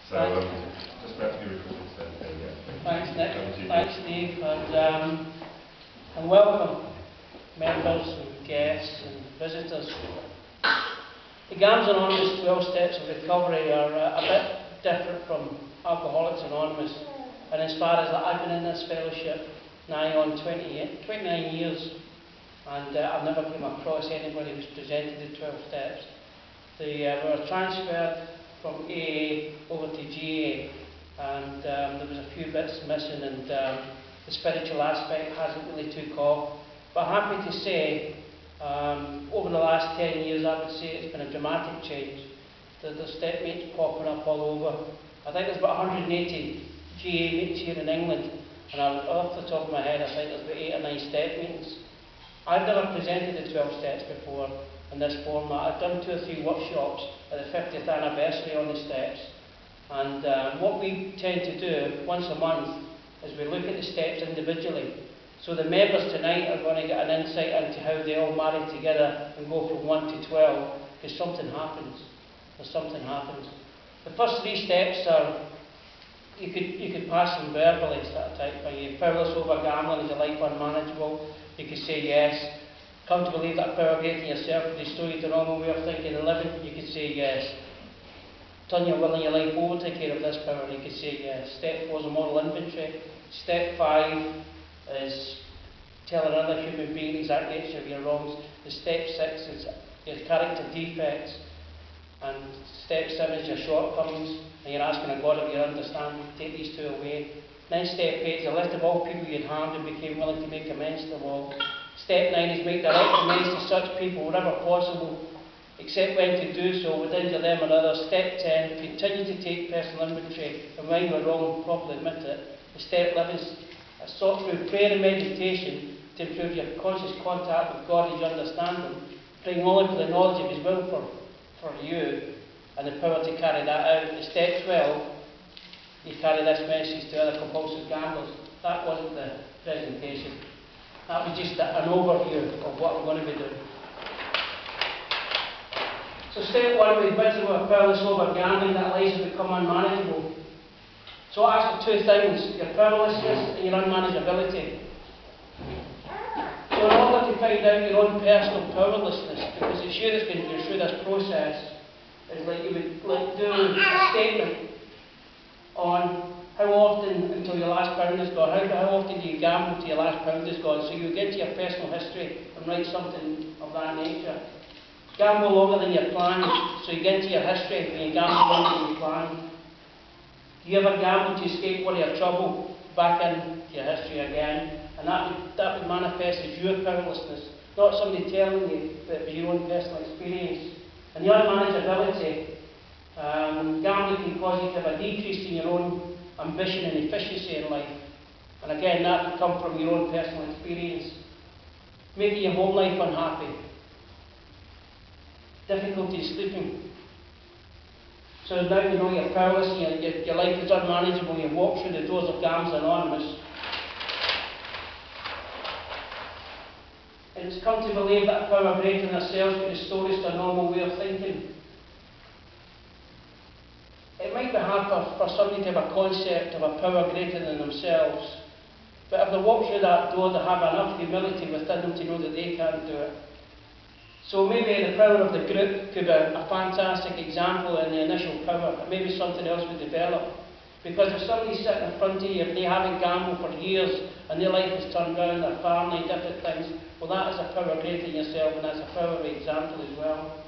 So just about to be recorded, so yeah. Thanks, Nick. Thanks, Steve, and welcome, members and guests and visitors. The GAMS Anonymous 12 Steps of Recovery are a bit different from Alcoholics Anonymous, and as far as I've been in this fellowship nigh on 29 years, and I've never come across anybody who's presented the 12 steps. They were transferred from AA over to GA, and there was a few bits missing, and the spiritual aspect hasn't really took off. But I'm happy to say, over the last 10 years, I would say it's been a dramatic change. The step mates popping up all over. I think there's about 180 GA mates here in England, and off the top of my head, I think there's about 8 or 9 step meetings. I've never presented the 12 steps before in this format. I've done 2 or 3 workshops at the 50th anniversary on the steps, and what we tend to do once a month is we look at the steps individually. So the members tonight are going to get an insight into how they all marry together and go from 1 to 12, because something happens. Something happens. The first 3 steps are, you could pass them verbally, sort of type thing. You're powerless over gambling, is your life unmanageable? You could say yes. Come to believe that power greater than yourself will restore you to normal way of thinking and living? You could say yes. Turn your will and your life over to care of this power? You could say yes. Step 4 is a moral inventory. Step 5 is tell another human being the exact nature of your wrongs. The step 6 is your character defects. And step 7 is your shortcomings. And you're asking a God of your understanding to take these 2 away. Then step 8 is a list of all people you'd harmed and became willing to make amends to them all. Step 9 is make direct amends to such people wherever possible, except when to do so would injure them and others. Step 10, continue to take personal inventory, and when you're wrong, properly admit it. The step 11 is sought through prayer and meditation to improve your conscious contact with God as you understand Him, praying only for the knowledge of His will for you and the power to carry that out. The step 12, you carry this message to other compulsive gamblers. That wasn't the presentation. That was just an overview of what we're going to be doing. So step 1, we've been about powerless over gambling, that life has become unmanageable. So I ask for 2 things, your powerlessness and your unmanageability. So in order to find out your own personal powerlessness, because it's you that's going through this process, it's like you would do a statement on how often until your last pound is gone, how often do you gamble till your last pound is gone. So you get into your personal history and write something of that nature. Gamble longer than you planned, so you get into your history and you gamble longer than you planned. Do you ever gamble to escape worry or trouble? Back into your history again. And that would manifest as your powerlessness, not somebody telling you, but your own personal experience. And the unmanageability, gambling can cause you to have a decrease in your own ambition and efficiency in life. And again, that would come from your own personal experience. Making your home life unhappy. Difficulty sleeping. So now you know you're powerless and your life is unmanageable. You walk through the doors of GAMS Anonymous. And it's come to believe that power greater than ourselves can restore us to a normal way of thinking. It might be hard for somebody to have a concept of a power greater than themselves, but if they walk through that door, they have enough humility within them to know that they can't do it. So maybe the power of the group could be a fantastic example in the initial power, and maybe something else would develop. Because if somebody's sitting in front of you, if they haven't gambled for years and their life has turned around, their family, different things, well, that is a power greater than yourself, and that's a power example as well.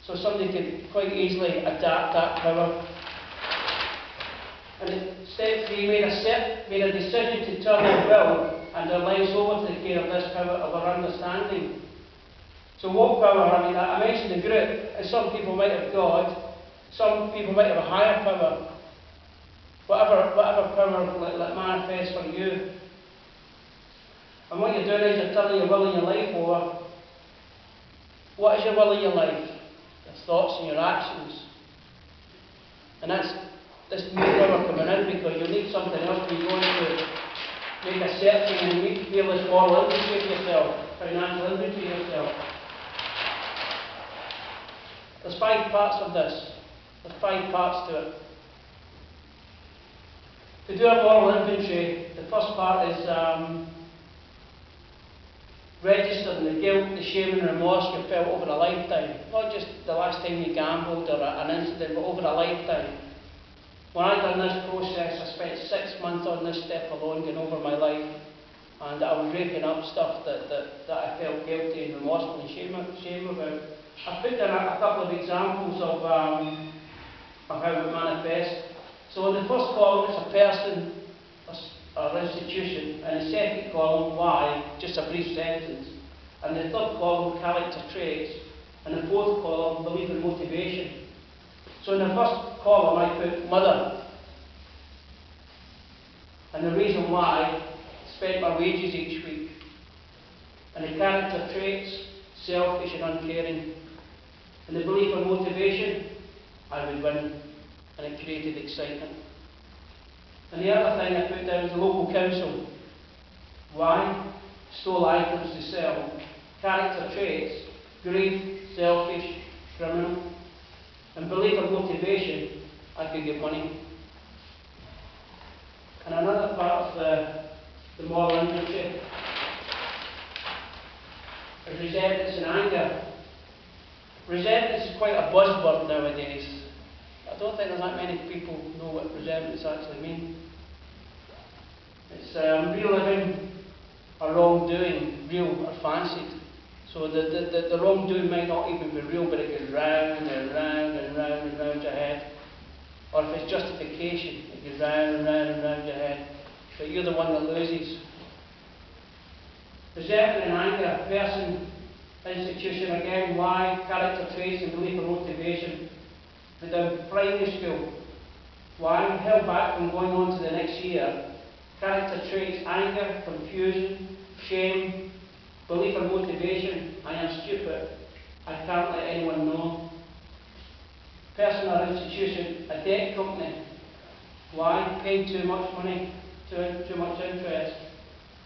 So somebody could quite easily adapt that power. And step 3, made a decision to turn their will and their lives over to the care of this power of our understanding. So what power? I mentioned the group, and some people might have God, some people might have a higher power. Whatever power that manifests for you. And what you're doing is you're turning your will and your life over. What is your will in your life? Your thoughts and your actions. And that's this new power coming in, because you need something else when you're going to make a searching and you need to feel this moral inventory of yourself, financial inventory of yourself. There's 5 parts of this. There's 5 parts to it. To do a moral inventory, the first part is registering the guilt, the shame and remorse you felt over a lifetime. Not just the last time you gambled or an incident, but over a lifetime. When I done this process, I spent 6 months on this step alone, going over my life, and I was raking up stuff that I felt guilty and remorseful and shame about. I put down a couple of examples of how it manifests. So in the first column, it's a person or institution, and the second column, why, just a brief sentence. And the third column, character traits, and the fourth column, belief and motivation. So in the first column, I put mother, and the reason why, spent my wages each week. And the character traits, selfish and uncaring. And the belief and motivation, I would win, and it created excitement. And the other thing I put down is the local council. Why? Stole items to sell. Character traits, greed, selfish, criminal. And belief and motivation, I could get money. And another part of the moral inventory is resentments and anger. Resentments is quite a buzzword nowadays. I don't think there's that many people know what resentments actually mean. It's reliving a wrongdoing, real or fancied. So the wrongdoing might not even be real, but it goes round and round and round and round your head. Or if it's justification, it goes round and round and round your head. But you're the one that loses. Resentment and anger, person, institution, again, why, character traits and belief and motivation. Within primary school, why, held back from going on to the next year. Character traits, anger, confusion, shame, belief and motivation, I am stupid, I can't let anyone know. Person or institution, a debt company, why, paying too much money, too much interest.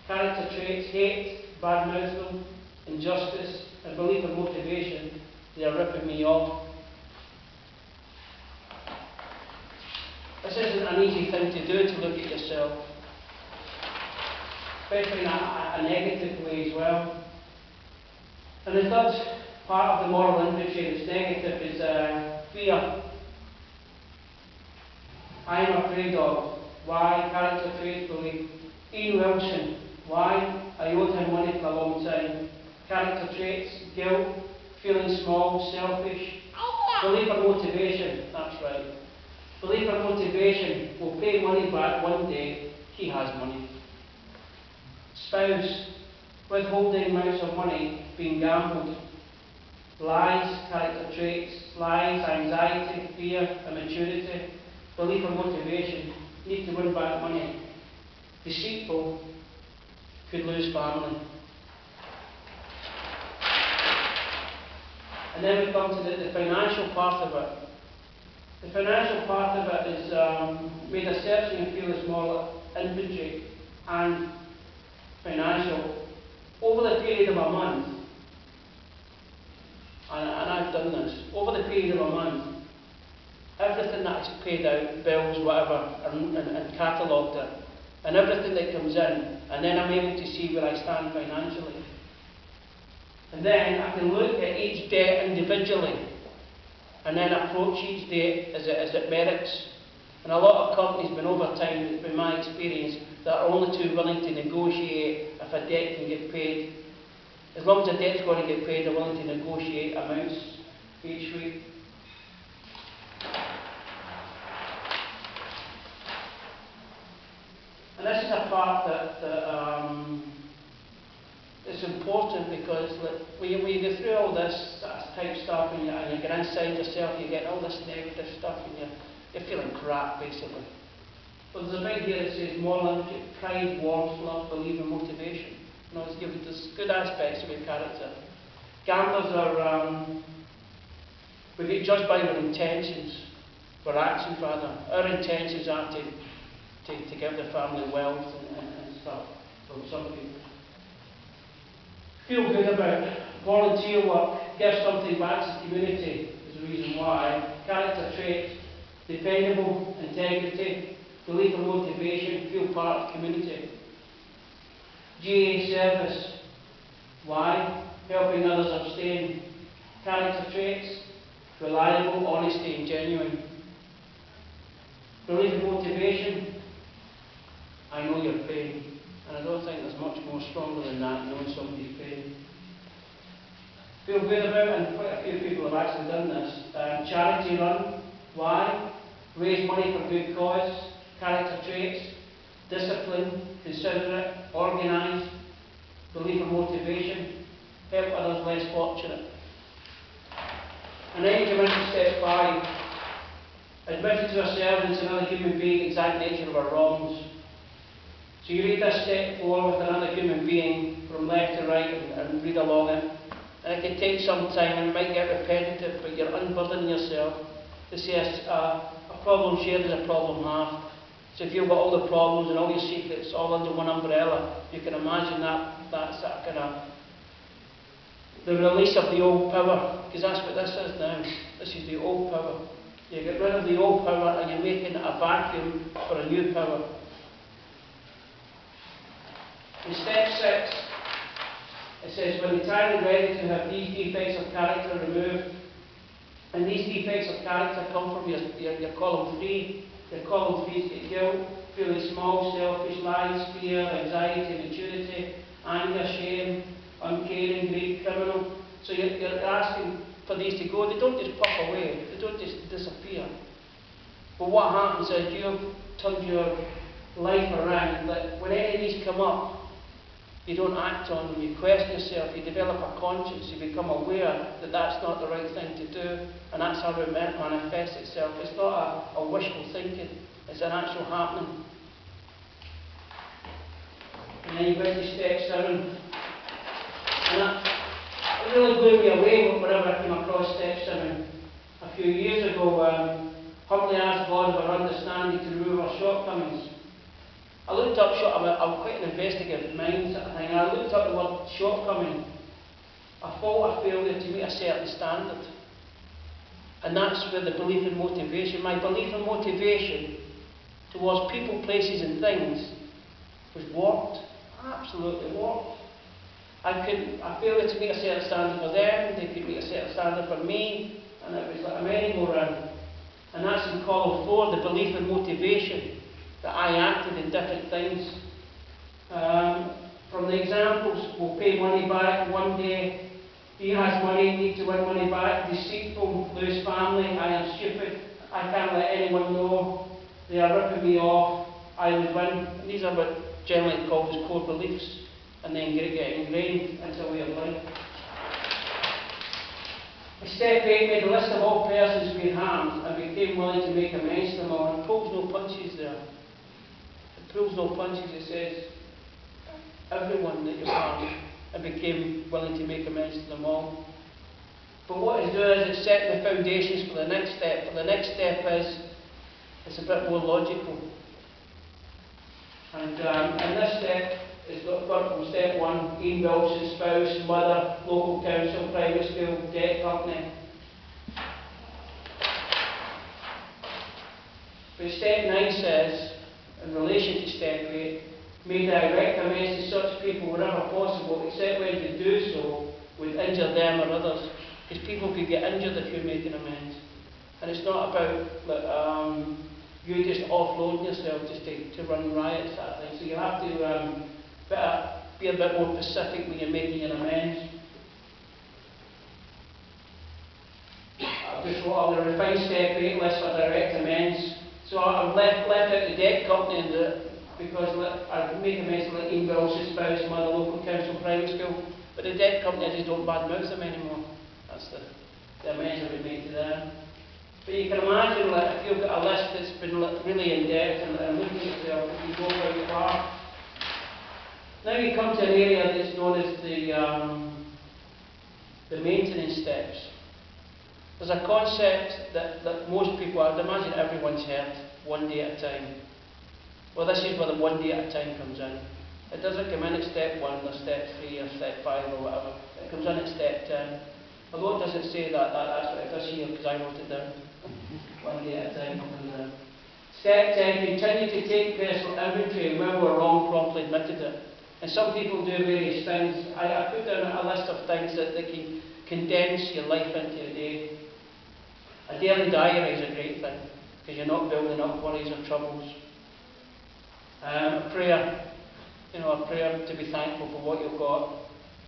Character traits, hate, bad mouthing, injustice, and belief and motivation, they are ripping me off. This isn't an easy thing to do, to look at yourself, especially in a negative way as well. And the third part of the moral inventory that's negative is fear. I am afraid of. Why? Character traits, belief. Ian Wilson. Why? I owed him money for a long time. Character traits, guilt, feeling small, selfish. Belief and motivation, that's right. Belief and motivation, will pay money back one day, he has money. Spouse, withholding amounts of money, being gambled. Lies, character traits, lies, anxiety, fear, immaturity. Belief and motivation, need to win back money. Deceitful, could lose family. And then we come to the financial part of it. The financial part of it is made a searching and fearless moral inventory and financial over the period of a month. And I've done this. Over the period of a month, everything that's paid out, bills, whatever, and catalogued it, and everything that comes in, and then I'm able to see where I stand financially. And then I can look at each debt individually, and then approach each debt as it merits. And a lot of companies, been over time, it's been my experience, that are only too willing to negotiate if a debt can get paid. As long as a debt's going to get paid, they're willing to negotiate amounts each week. And this is a part that it's important, because when you go through all this type stuff and you get inside yourself, you get all this negative stuff and you're feeling crap basically. But there's a bit here that says moral inventory, pride, warmth, love, belief and motivation. You know, there's good aspects of your character. Gamblers are, we get judged by our intentions, our actions rather. Our intentions are to give the family wealth and stuff, from some people. Feel good about volunteer work, give something back to the community is the reason why. Character traits, dependable, integrity, belief and motivation, feel part of community. GA service, why? Helping others abstain. Character traits, reliable, honesty and genuine. Belief and motivation, I know your pain. And I don't think there's much more stronger than that, knowing somebody's pain. Feel good about, and quite a few people have actually done this. Charity run, why? Raise money for good cause. Character traits, discipline, considerate, organised, belief and motivation, help others less fortunate. And then you come into step 5, admitting to ourselves and to another human being the exact nature of our wrongs. So you read this step 4 with another human being from left to right and read along it. And it can take some time and it might get repetitive, but you're unburdening yourself to say a problem shared is a problem halved. So if you've got all the problems and all your secrets all under one umbrella, you can imagine that's that kind of the release of the old power, because that's what this is now. This is the old power. You get rid of the old power and you're making a vacuum for a new power. In step 6, it says, when entirely ready to have these defects of character removed, and these defects of character come from your column 3. Your column 3 is get guilt, feeling small, selfish, lies, fear, anxiety, immaturity, anger, shame, uncaring, greed, criminal. So you're asking for these to go. They don't just pop away. They don't just disappear. But what happens is you've turned your life around, that when any of these come up, you don't act on them, you question yourself, you develop a conscience, you become aware that that's not the right thing to do, and that's how it manifests itself. It's not a wishful thinking, it's an actual happening. And then you go into step 7, and that really blew me away whenever I came across step 7. A few years ago, humbly asked God for understanding to remove our shortcomings. I looked up, I'm quite an investigative mind sort of thing, and I looked up the word shortcoming, a fault, a failure to meet a certain standard. And that's where the belief and motivation, my belief and motivation towards people, places and things was warped, absolutely warped. I failed to meet a certain standard for them, they could meet a certain standard for me, and it was like a merry-go-round. And that's in column 4, the belief and motivation, that I acted in different things. From the examples, we'll pay money back one day, he has money, need to win money back, deceitful, lose family, I am stupid, I can't let anyone know, they are ripping me off, I would win. And these are what generally called as core beliefs, and then get ingrained into a way of life. Step 8, made a list of all persons we harmed and became willing to make amends to them all. And pulls no punches there. It pulls no punches, it says everyone that you harmed and became willing to make amends to them all. But what it's doing is it's setting the foundations for the next step. For the next step is, it's a bit more logical. And this step is got from step 1, Ian Wilson, spouse, mother, local council, private school, debt company. But step 9 says, in relation to step 8, may direct amends to such people wherever possible, except when to do so would injure them or others. Because people could get injured if you're making amends. And it's not about you just offloading yourself just to run riots, that thing. So you have to be a bit more specific when you're making your amends. I've just wrote on the refined step 8 list for direct amends. So I've left out the debt company because I make amends like Ian Wilson, spouse, mother, local council, private school. But the debt company, I just don't badmouth them anymore. That's the amends I would make to them. But you can imagine, if you've got a list that's been really in depth and looking at yourself, you go very far. Now you come to an area that's known as the maintenance steps. There's a concept that most people, I'd imagine everyone's heard, one day at a time. Well, this is where the one day at a time comes in. It doesn't come in at step 1 or step 3 or step 5 or whatever. It comes in at step 10. Although it doesn't say that, that's what it does here because I wrote it down. One day at a time comes in. Step 10, continue to take personal inventory, and where we're wrong, promptly admitted it. And some people do various things. I put down a list of things that they can condense your life into a day. A daily diary is a great thing, because you're not building up worries or troubles. A prayer, a prayer to be thankful for what you've got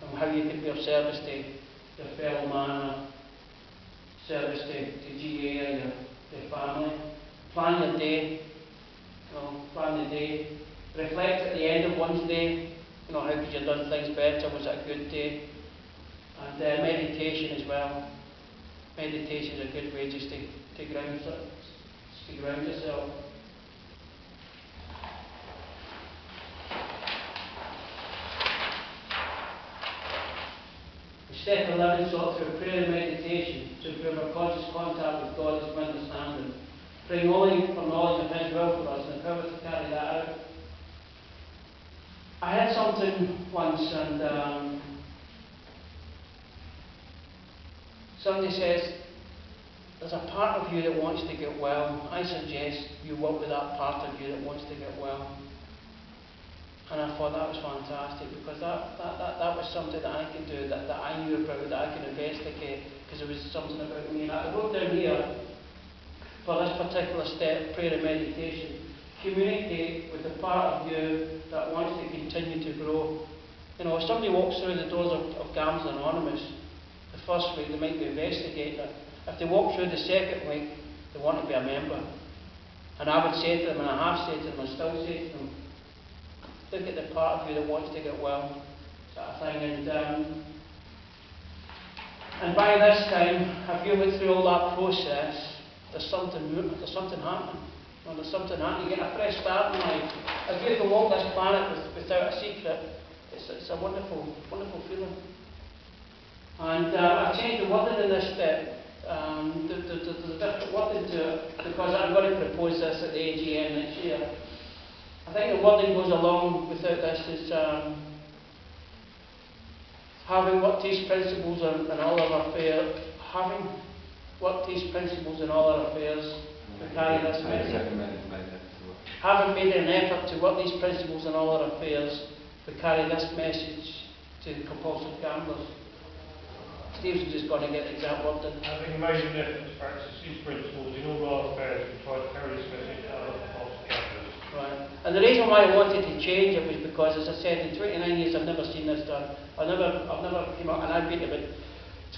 and how you can be of service to your fellow man, or service to GA or your family. Plan your day, plan the day. Reflect at the end of one's day, how could you have done things better, was it a good day? And meditation as well. Meditation is a good way just to ground yourself. Step 11, sort through prayer and meditation to improve our conscious contact with God as we understand Him. Praying only for knowledge of His will for us and the power to carry that out. I had something once, and somebody says, there's a part of you that wants to get well. I suggest you work with that part of you that wants to get well. And I thought that was fantastic, because that was something that I could do, that I knew about, that I could investigate, because it was something about me. And I wrote down here, for this particular step, prayer and meditation, communicate with the part of you that wants to continue to grow. If somebody walks through the doors of Gamblers Anonymous, the first week they might be investigating it. If they walk through the second week, they want to be a member. And I would say to them, and I have said to them, and still say to them, look at the part of you that wants to get well, sort of thing. And by this time, if you went through all that process, there's something happening. There's something happening. You get a fresh start in life. If you can walk this planet without a secret, it's a wonderful, wonderful feeling. And I've changed the wording in this step. There's a different wording to it, because I'm going to propose this at the AGM next year. I think the wording goes along without this is having worked these principles in all our affairs, to carry this message. Having made an effort to work these principles in all our affairs, to carry this message to compulsive gamblers. Steve's just going to get the exact wording. Having made an effort to practice these principles in all our affairs, we try to carry this message to other compulsive gamblers. Right. And the reason why I wanted to change it was because, as I said, in 29 years I've never seen this done. I've never came out, and I've been to about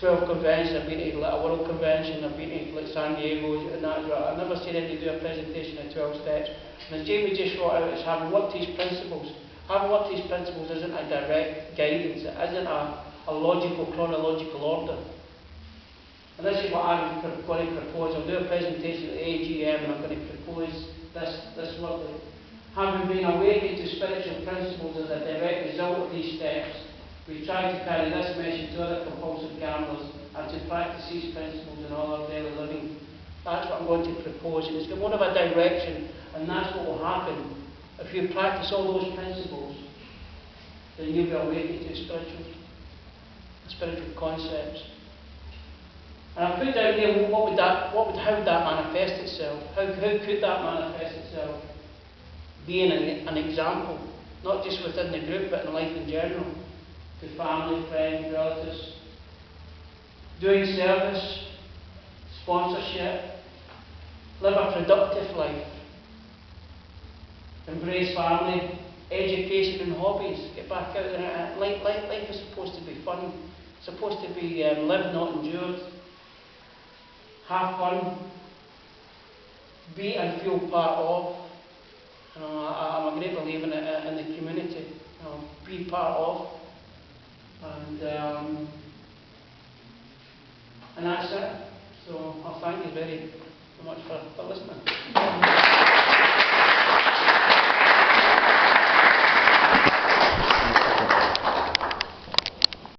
12 conventions. I've been to a World Convention, I've been to like San Diego, and that. I've never seen anybody do a presentation of 12 steps. And as Jamie just brought out, it's having worked these principles. Having worked these principles isn't a direct guidance. It isn't a logical, chronological order. And this is what I'm going to propose. I'll do a presentation at the AGM, and I'm going to propose this wording. Having been awakened to spiritual principles as a direct result of these steps, we try to carry this message to other compulsive gamblers and to practice these principles in all our daily living. That's what I'm going to propose, and it's got more of a direction, and that's what will happen. If you practice all those principles, then you'll be awakened to spiritual concepts. And I put down here how would that manifest itself? How could that manifest itself? Being an example, not just within the group, but in life in general, to family, friends, relatives. Doing service, sponsorship, live a productive life, embrace family, education and hobbies, get back out there. Life is supposed to be fun, it's supposed to be lived, not endured. Have fun, be and feel part of. I'm a great believer in the community. Be part of, and that's it. So I thank you very much for listening.